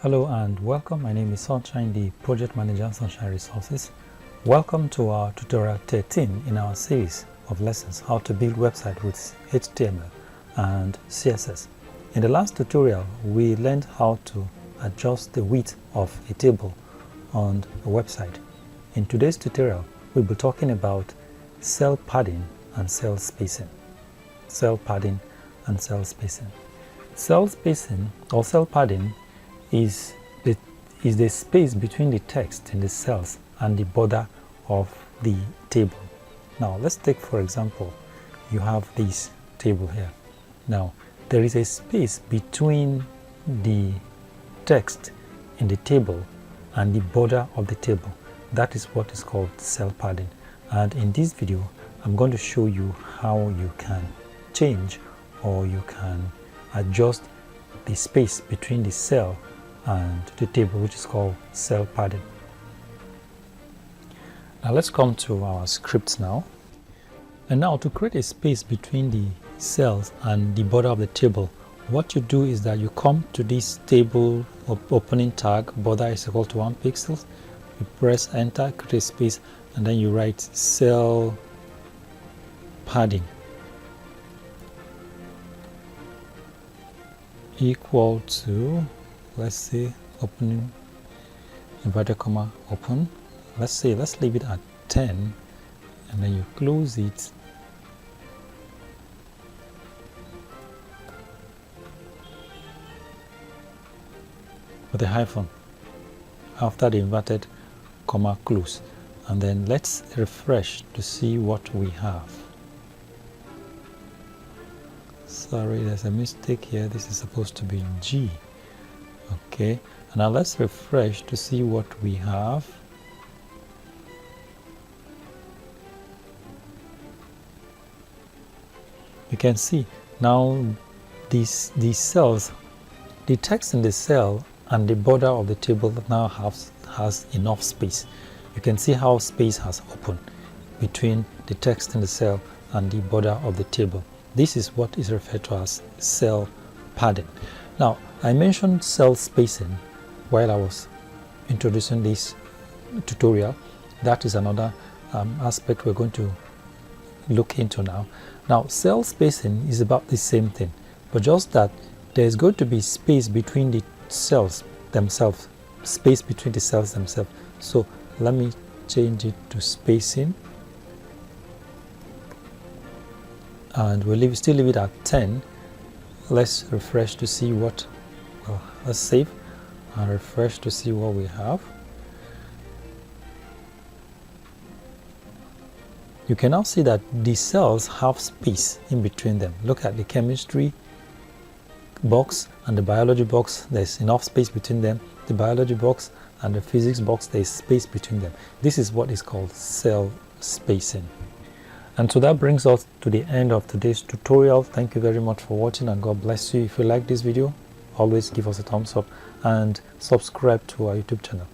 Hello and welcome. My name is Sunshine, the project manager at Sunshine Resources. Welcome to our tutorial 13 in our series of lessons how to build website with HTML and CSS. In the last tutorial, we learned how to adjust the width of a table on a website. In today's tutorial, we'll be talking about cell padding and cell spacing. Cell padding and cell spacing. Cell spacing or cell padding is the space between the text in the cells and the border of the table. Now let's take, for example, you have this table here. Now there is a space between the text in the table and the border of the table. That is what is called cell padding. And in this video, I'm going to show you how you can change or you can adjust the space between the cell and the table, which is called cell padding. Now let's come to our scripts now. And now to create a space between the cells and the border of the table, what you do is that you come to this table opening tag, border is equal to 1 pixel. You press enter, create a space, and then you write cell padding equal to, let's say, opening inverted comma open, let's leave it at 10, and then you close it with a hyphen after the inverted comma close, and then let's refresh to see what we have. Sorry, there's a mistake here. This is supposed to be G. Okay, and now let's refresh to see what we have. You can see now these cells, the text in the cell and the border of the table now has enough space. You can see how space has opened between the text in the cell and the border of the table. This is what is referred to as cell padding. Now, I mentioned cell spacing while I was introducing this tutorial. That is another aspect we're going to look into now. Now, cell spacing is about the same thing, but just that there's going to be space between the cells themselves, space between the cells themselves. So let me change it to spacing, and we'll still leave it at 10. Let's refresh to see what, well, let's save and refresh to see what we have. You can now see that the cells have space in between them. Look at the chemistry box and the biology box. There's enough space between them. The biology box and the physics box, there's space between them. This is what is called cell spacing. And so that brings us to the end of today's tutorial. Thank you very much for watching, and God bless you. If you like this video, always give us a thumbs up and subscribe to our YouTube channel.